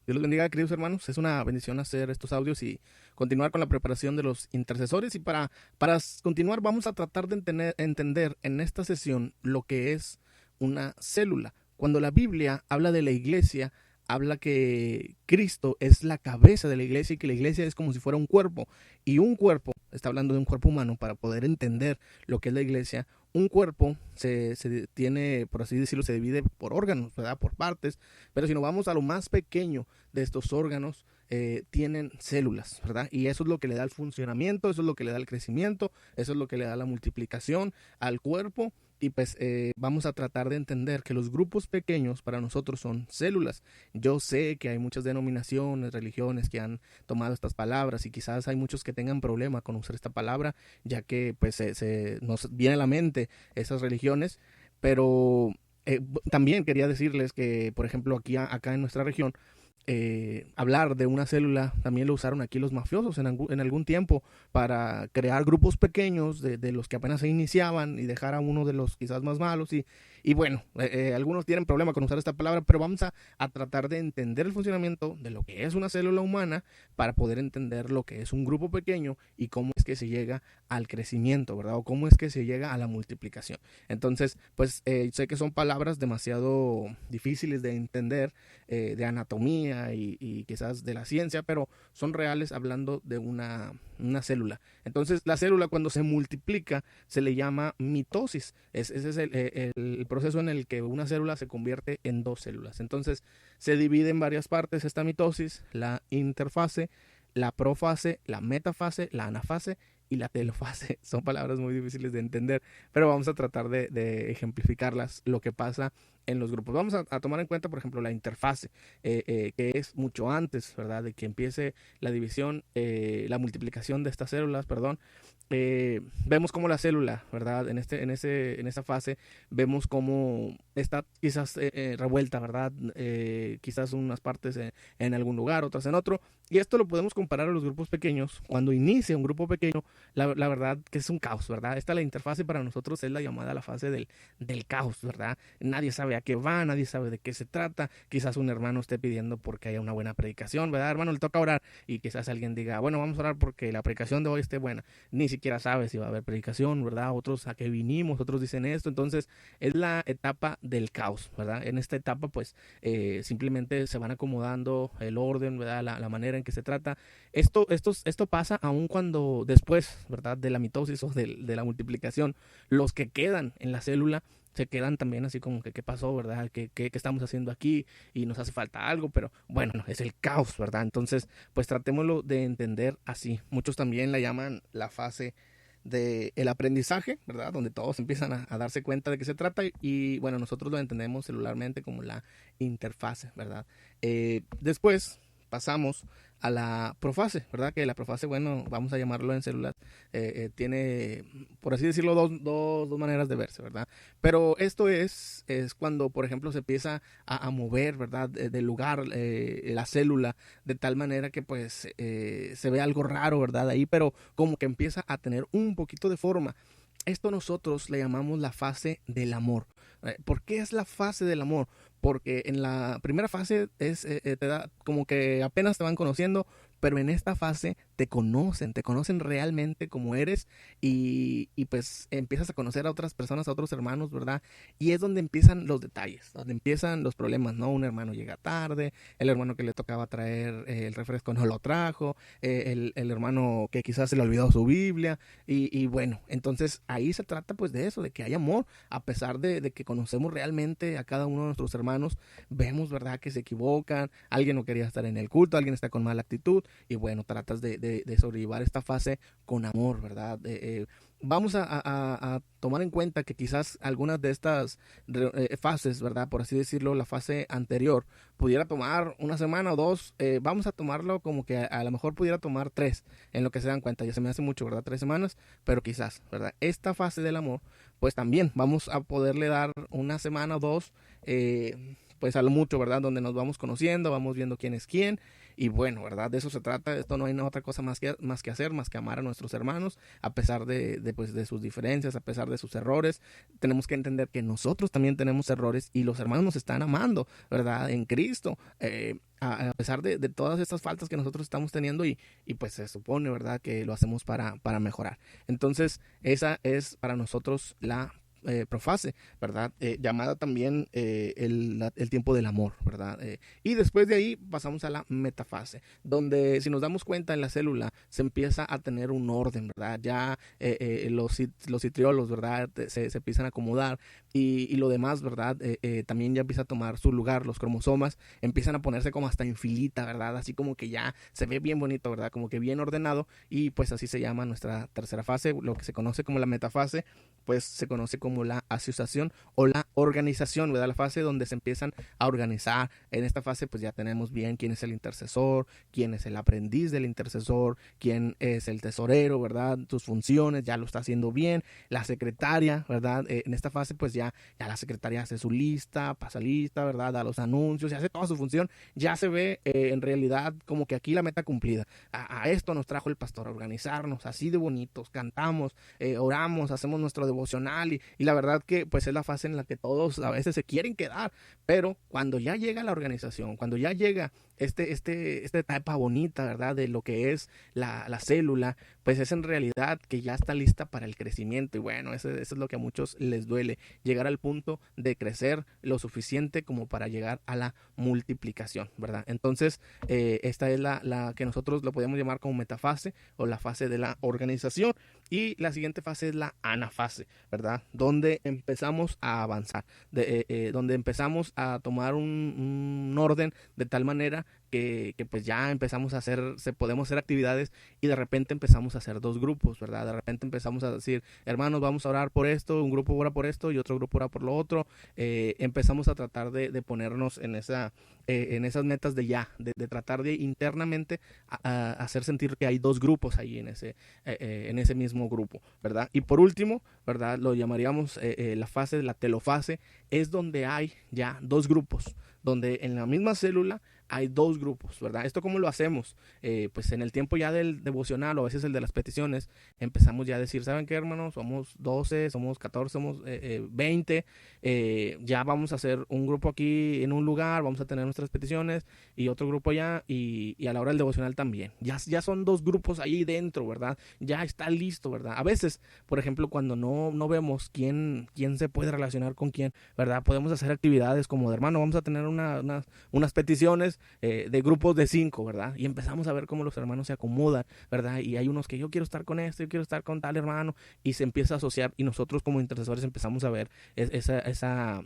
Dios los bendiga, queridos hermanos. Es una bendición hacer estos audios y continuar con la preparación de los intercesores. Y para continuar, vamos a tratar de entender en esta sesión lo que es una célula. Cuando la Biblia habla de la iglesia, habla que Cristo es la cabeza de la iglesia y que la iglesia es como si fuera un cuerpo. Y un cuerpo, está hablando de un cuerpo humano para poder entender lo que es la iglesia. Un cuerpo se tiene, por así decirlo, se divide por órganos, ¿verdad? Por partes. Pero si nos vamos a lo más pequeño de estos órganos, tienen células, ¿verdad? Y eso es lo que le da el funcionamiento, eso es lo que le da el crecimiento, eso es lo que le da la multiplicación al cuerpo. Y pues vamos a tratar de entender que los grupos pequeños para nosotros son células. Yo sé que hay muchas denominaciones, religiones que han tomado estas palabras y quizás hay muchos que tengan problema con usar esta palabra, ya que pues nos viene a la mente esas religiones, pero también quería decirles que, por ejemplo, acá en nuestra región, hablar de una célula también lo usaron aquí los mafiosos en algún tiempo para crear grupos pequeños de los que apenas se iniciaban y dejar a uno de los quizás más malos y bueno, algunos tienen problema con usar esta palabra, pero vamos a tratar de entender el funcionamiento de lo que es una célula humana para poder entender lo que es un grupo pequeño y cómo es que se llega al crecimiento, ¿verdad? O cómo es que se llega a la multiplicación. Entonces, pues sé que son palabras demasiado difíciles de entender, de anatomía y quizás de la ciencia, pero son reales hablando de una célula. Entonces, la célula cuando se multiplica se le llama mitosis. Ese es el proceso en el que una célula se convierte en dos células. Entonces, se divide en varias partes esta mitosis: la interfase, la profase, la metafase, la anafase y la telofase. Son palabras muy difíciles de entender, pero vamos a tratar de ejemplificarlas, lo que pasa en los grupos. Vamos a tomar en cuenta, por ejemplo, la interfase, que es mucho antes, ¿verdad?, de que empiece la división, la multiplicación de estas células, perdón. Vemos como la célula, ¿verdad? En esa fase vemos cómo está quizás revuelta, ¿verdad? Quizás unas partes en algún lugar, otras en otro. Y esto lo podemos comparar a los grupos pequeños. Cuando inicia un grupo pequeño, la verdad que es un caos, ¿verdad? La interfase para nosotros es la llamada la fase del caos, ¿verdad? Nadie sabe a qué va, nadie sabe de qué se trata. Quizás un hermano esté pidiendo porque haya una buena predicación, ¿verdad? Hermano, le toca orar. Y quizás alguien diga, bueno, vamos a orar porque la predicación de hoy esté buena. Ni siquiera sabe si va a haber predicación, ¿verdad? Otros a qué vinimos, otros dicen esto. Entonces, es la etapa del caos, ¿verdad? En esta etapa, pues, simplemente se van acomodando el orden, ¿verdad? La manera en que se trata. Esto pasa aun cuando después, ¿verdad?, de la mitosis o de la multiplicación, los que quedan en la célula se quedan también así como que qué pasó, ¿verdad? ¿Qué estamos haciendo aquí? Y nos hace falta algo, pero bueno, es el caos, ¿verdad? Entonces, pues tratémoslo de entender así. Muchos también la llaman la fase del aprendizaje, ¿verdad? Donde todos empiezan a darse cuenta de qué se trata y bueno, nosotros lo entendemos celularmente como la interfase, ¿verdad? Después pasamos a la profase, ¿verdad? Que la profase, bueno, vamos a llamarlo en células, tiene, por así decirlo, dos maneras de verse, ¿verdad? Pero esto es cuando, por ejemplo, se empieza a mover, ¿verdad? Del lugar, la célula, de tal manera que pues se ve algo raro, ¿verdad? Ahí, pero como que empieza a tener un poquito de forma. Esto nosotros le llamamos la fase del amor. ¿Por qué es la fase del amor? Porque en la primera fase te da como que apenas te van conociendo, pero en esta fase te conocen realmente como eres y pues empiezas a conocer a otras personas, a otros hermanos, ¿verdad? Y es donde empiezan los detalles, donde empiezan los problemas, ¿no? Un hermano llega tarde, el hermano que le tocaba traer el refresco no lo trajo, el hermano que quizás se le olvidó su Biblia y bueno, entonces ahí se trata pues de eso, de que hay amor, a pesar de que conocemos realmente a cada uno de nuestros hermanos, vemos, ¿verdad?, que se equivocan, alguien no quería estar en el culto, alguien está con mala actitud y bueno, tratas de sobrellevar esta fase con amor, ¿verdad? Vamos a tomar en cuenta que quizás algunas de estas fases, ¿verdad? Por así decirlo, la fase anterior pudiera tomar una semana o dos, vamos a tomarlo como que a lo mejor pudiera tomar tres, en lo que se dan cuenta, ya se me hace mucho, ¿verdad? 3 semanas, pero quizás, ¿verdad? Esta fase del amor, pues también vamos a poderle dar una semana o dos, pues a lo mucho, ¿verdad? Donde nos vamos conociendo, vamos viendo quién es quién. Y bueno, ¿verdad? De eso se trata. Esto no hay otra cosa más que hacer, más que amar a nuestros hermanos, a pesar pues, de sus diferencias, a pesar de sus errores. Tenemos que entender que nosotros también tenemos errores y los hermanos nos están amando, ¿verdad? En Cristo. A pesar de todas estas faltas que nosotros estamos teniendo y pues se supone, ¿verdad? Que lo hacemos para mejorar. Entonces, esa es para nosotros la profase, ¿verdad? Llamada también el tiempo del amor, ¿verdad? Y después de ahí pasamos a la metafase, donde si nos damos cuenta en la célula se empieza a tener un orden, ¿verdad? Ya los citriolos, ¿verdad? Se empiezan a acomodar y lo demás, ¿verdad? También ya empieza a tomar su lugar, los cromosomas empiezan a ponerse como hasta en filita, ¿verdad? Así como que ya se ve bien bonito, ¿verdad? Como que bien ordenado y pues así se llama nuestra tercera fase, lo que se conoce como la metafase, pues se conoce como la asociación o la organización, ¿verdad? La fase donde se empiezan a organizar. En esta fase pues ya tenemos bien quién es el intercesor, quién es el aprendiz del intercesor, quién es el tesorero, ¿verdad? Sus funciones, ya lo está haciendo bien. La secretaria, ¿verdad? En esta fase pues ya la secretaria hace su lista, pasa lista, ¿verdad? Da los anuncios y hace toda su función. Ya se ve en realidad como que aquí la meta cumplida. A esto nos trajo el pastor, a organizarnos así de bonitos, cantamos, oramos, hacemos nuestro devocional y la verdad que pues es la fase en la que todos a veces se quieren quedar, pero cuando ya llega la organización, cuando ya llega esta etapa bonita, ¿verdad? De lo que es la célula, pues es en realidad que ya está lista para el crecimiento y bueno, eso es lo que a muchos les duele, llegar al punto de crecer lo suficiente como para llegar a la multiplicación, ¿verdad? Entonces, esta es la que nosotros lo podemos llamar como metafase o la fase de la organización y la siguiente fase es la anafase, ¿verdad? Donde empezamos a avanzar, donde empezamos a tomar un orden de tal manera que pues ya empezamos a podemos hacer actividades y de repente empezamos a hacer dos grupos, ¿verdad? De repente empezamos a decir, hermanos, vamos a orar por esto, un grupo ora por esto y otro grupo ora por lo otro. Empezamos a tratar de ponernos en esas metas de tratar de internamente hacer sentir que hay dos grupos ahí en ese mismo grupo, ¿verdad? Y por último, ¿verdad? Lo llamaríamos la fase de la telofase, es donde hay ya dos grupos, donde en la misma célula hay dos grupos, ¿verdad? ¿Esto cómo lo hacemos? Pues en el tiempo ya del devocional o a veces el de las peticiones, empezamos ya a decir, ¿saben qué, hermanos? Somos 12, somos 14, somos 20, ya vamos a hacer un grupo aquí en un lugar, vamos a tener nuestras peticiones y otro grupo allá y a la hora del devocional también. Ya son dos grupos ahí dentro, ¿verdad? Ya está listo, ¿verdad? A veces, por ejemplo, cuando no vemos quién se puede relacionar con quién, ¿verdad? Podemos hacer actividades como de hermano, vamos a tener unas peticiones de grupos de 5, ¿verdad? Y empezamos a ver cómo los hermanos se acomodan, ¿verdad? Y hay unos que yo quiero estar con yo quiero estar con tal hermano, y se empieza a asociar, y nosotros como intercesores empezamos a ver esa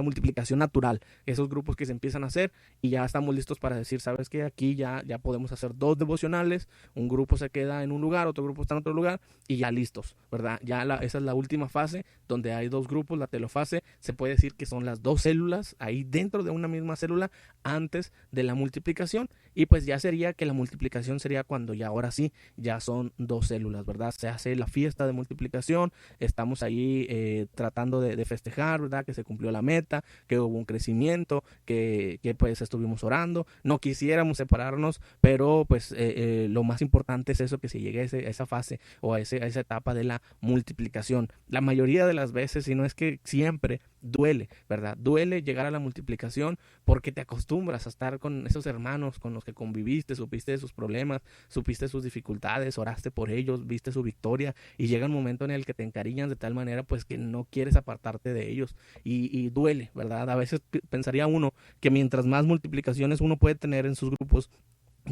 multiplicación natural, esos grupos que se empiezan a hacer, y ya estamos listos para decir, ¿sabes qué? Aquí ya podemos hacer dos devocionales, un grupo se queda en un lugar, otro grupo está en otro lugar, y ya listos, ¿verdad? Esa es la última fase, donde hay dos grupos, la telofase, se puede decir que son las dos células, ahí dentro de una misma célula, antes de la multiplicación, y pues ya sería que la multiplicación sería cuando ya ahora sí, ya son dos células, ¿verdad? Se hace la fiesta de multiplicación, estamos ahí tratando de festejar, ¿verdad? Que se cumplió la meta, que hubo un crecimiento, que pues estuvimos orando, no quisiéramos separarnos, pero pues lo más importante es eso, que se llegue a esa fase o a esa etapa de la multiplicación. La mayoría de las veces, si no es que siempre, duele, ¿verdad? Duele llegar a la multiplicación porque te acostumbras a estar con esos hermanos con los que conviviste, supiste de sus problemas, supiste sus dificultades, oraste por ellos, viste su victoria y llega un momento en el que te encariñas de tal manera pues que no quieres apartarte de ellos y duele, ¿verdad? A veces pensaría uno que mientras más multiplicaciones uno puede tener en sus grupos,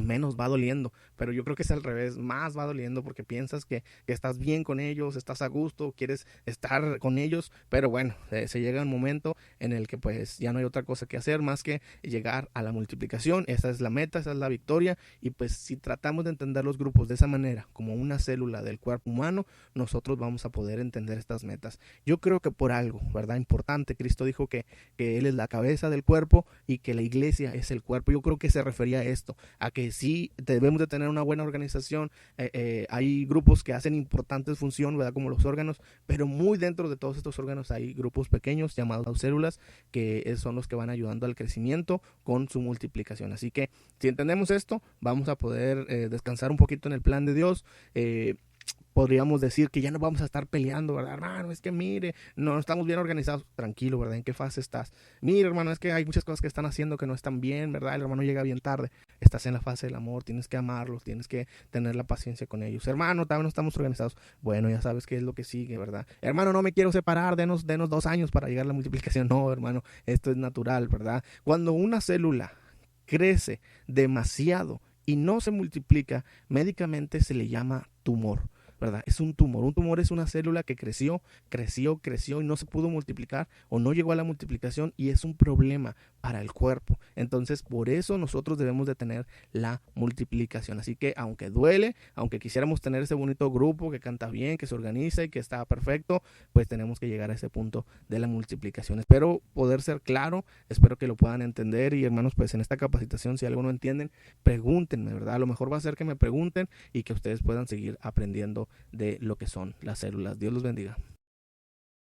menos va doliendo, pero yo creo que es al revés, más va doliendo porque piensas que estás bien con ellos, estás a gusto, quieres estar con ellos, pero bueno, se llega un momento en el que pues ya no hay otra cosa que hacer más que llegar a la multiplicación. Esa es la meta, esa es la victoria, y pues si tratamos de entender los grupos de esa manera, como una célula del cuerpo humano, nosotros vamos a poder entender estas metas. Yo creo que por algo, ¿verdad? Importante, Cristo dijo que Él es la cabeza del cuerpo y que la iglesia es el cuerpo. Yo creo que se refería a esto, a que sí debemos de tener una buena organización. Hay grupos que hacen importantes funciones, ¿verdad? Como los órganos, pero muy dentro de todos estos órganos hay grupos pequeños llamados células, que son los que van ayudando al crecimiento con su multiplicación. Así que si entendemos esto, vamos a poder descansar un poquito en el plan de Dios. Podríamos decir que ya no vamos a estar peleando, ¿verdad, hermano? Es que mire, no estamos bien organizados. Tranquilo, ¿verdad? ¿En qué fase estás? Mire, hermano, es que hay muchas cosas que están haciendo que no están bien, ¿verdad? El hermano llega bien tarde. Estás en la fase del amor, tienes que amarlos, tienes que tener la paciencia con ellos. Hermano, también no estamos organizados. Bueno, ya sabes qué es lo que sigue, ¿verdad? Hermano, no me quiero separar, denos 2 años para llegar a la multiplicación. No, hermano, esto es natural, ¿verdad? Cuando una célula crece demasiado y no se multiplica, médicamente se le llama tumor, ¿verdad? Es un tumor. Un tumor es una célula que creció y no se pudo multiplicar o no llegó a la multiplicación, y es un problema para el cuerpo. Entonces, por eso nosotros debemos de tener la multiplicación. Así que, aunque duele, aunque quisiéramos tener ese bonito grupo que canta bien, que se organiza y que está perfecto, pues tenemos que llegar a ese punto de la multiplicación. Espero poder ser claro, espero que lo puedan entender, y hermanos, pues en esta capacitación, si algo no entienden, pregúntenme, ¿verdad? A lo mejor va a ser que me pregunten y que ustedes puedan seguir aprendiendo de lo que son las células. Dios los bendiga.